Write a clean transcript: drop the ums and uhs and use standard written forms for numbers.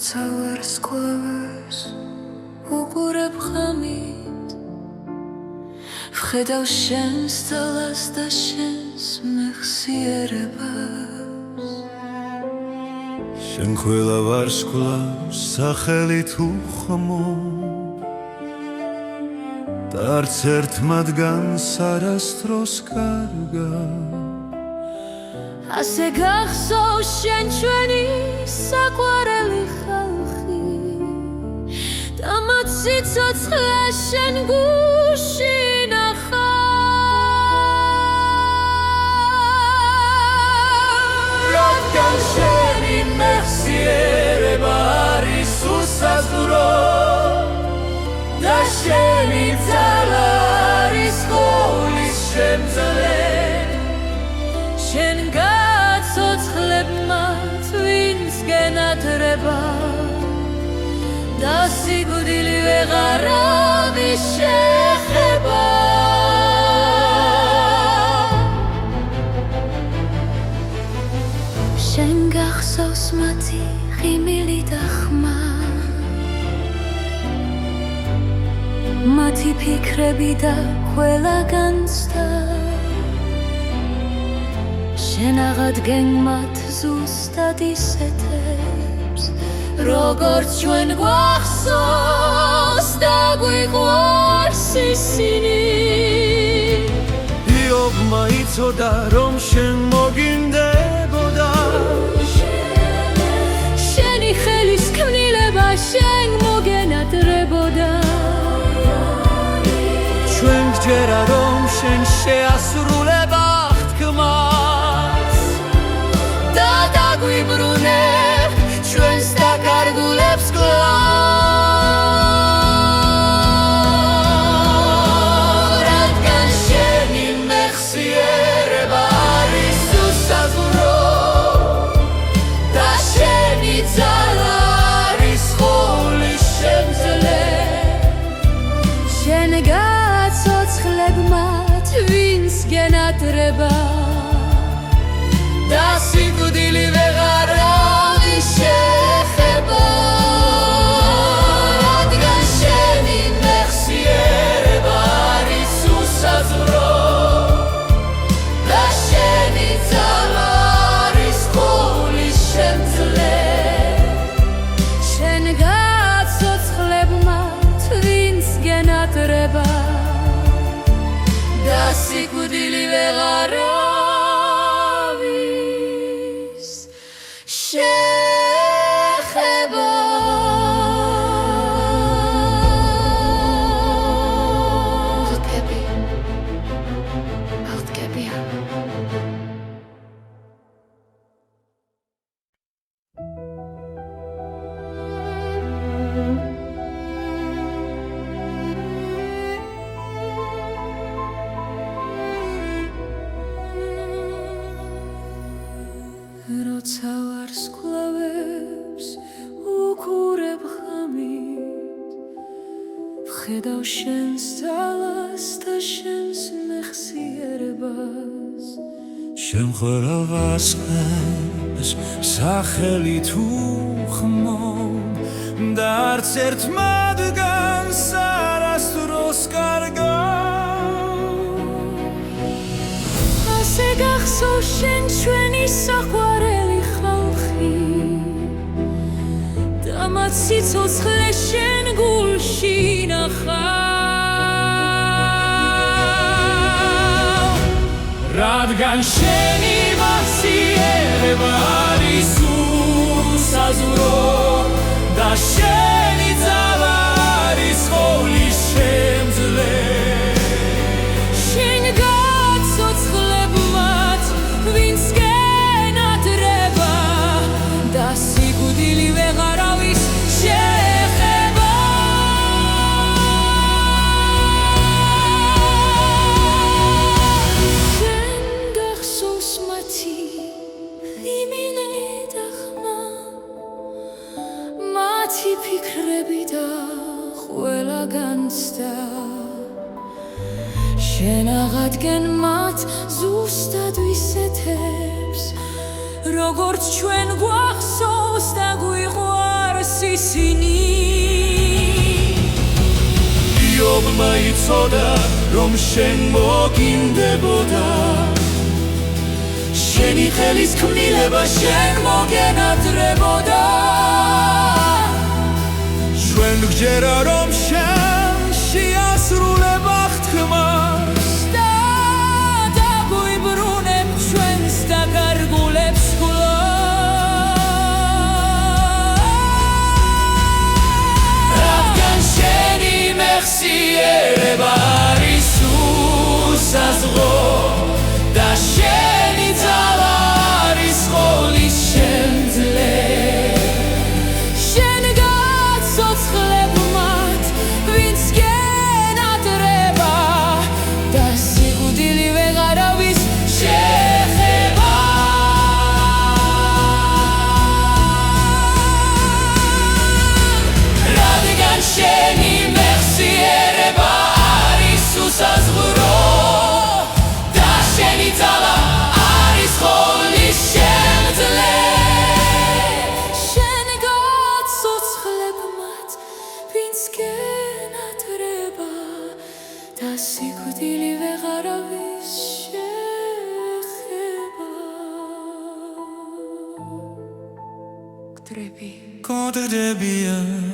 როცა ვერს კვევს უყურებ ხამით ვხედავ შენს ძალას და შენს მეხსიერებას შენ ყველა ვარსკვლავს სახელით უხმობ და არც ერთ მათგანს არასდროს კარგა ასე გახსოვს შენ ჩვენი საყვარელი ხალხი და მათ სიცოცხლე შენ გულში ნახავ რადგან შენი მეხსიერება არის უსაზღვრო და შენი ძალა არის ყოვლის შემძლე შენ გაცოცხლებმათ ვინც გენათრება და სიკვდილი ვეღარავის შეხება შენ გახსოვს მათი ღიმილი და ხმა მათი ფიქრები და ყველა განცდა შენ აღადგენ მათ ზუსტად ისეთებს როგორც ჩვენ გვახსოვს და გვიყვარს ისინი იობმა იცოდა რომ შენ მოგინდებოდა შენი ხელის ქმნილება შენ მოგენატრებოდა ჩვენ გჯერა რომ შენ შეასრულება ხტკმას და დაგვიბრუნე ჩვენს დაკარგულებს კლავ რადგან შენი მეხსიერება არის უსაზღვრო და შენი ძალა არის ყოვლის შემძლე შენ გაცოცხლებმათ ვინც გენატრება და სიკვდილი ვეღარავის შეხება რადგან შენი მეხსიერება არის უსაზღვრო და შენი ძალა არის ყოვლის შემძლე შენ გაცოცხლებმათ ვინც გენატრება და სიკვდილი ვეღარავის შეხება ალტკებია როცა ვარსკვლავებს უყურებ ხამით ვხედავ შენს ძალას და შენს მეხსიერებას შენ ყველა ვარსკვლავს სახელით უხმობ და არც ერთ მათგანს არასდროს კარგა ასე გახსოვს შენ ჩვენი საყვარელი ხალხი და მათ სიცოცხლე შენ გულში ნახავ რადგან შენი მეხსიერება არის უსაზღვრო და შენი ძალა არის ყოვლის შემძლე შენ გაცოცხლებმათ ვინც გენატრება და სიკვდილი ვეღარავის შეხება შენ გახსოვს მათი ღიმილი და ხმა მათი ფიქრები და ყველა განცდა შენ აღადგენ მათ ზუსტად ისეთებს როგორც ჩვენ გვახსოვს და გვიყვარს დარს ისინი იობმა იცოდა რომ შენ მოგინდებოდა შენი ხელის ქმნილება შენ მოგენატრებოდა ჩვენ გჯერა რომ შენ შეასრულება ხთმას და დაგვიბრუნებ ჩვენს დაკარგულებს რადგან შენი მეხსიერება არის უსაზღრო და შენი ძალა არის ყოლის შემძლე შენ გაცოცხლებ მათ ვინც გენატრება და სიკვდილი ვეღარავის შეხება რადგან შენი მეხსიერება არის უსაზღრო და შენი ძალა არის ყოლის შემძლე შენ გაცოცხლებ მათ ვინც გენატრება და სიკვდილი ვეღარავის შეხება გდრები გოდდებიან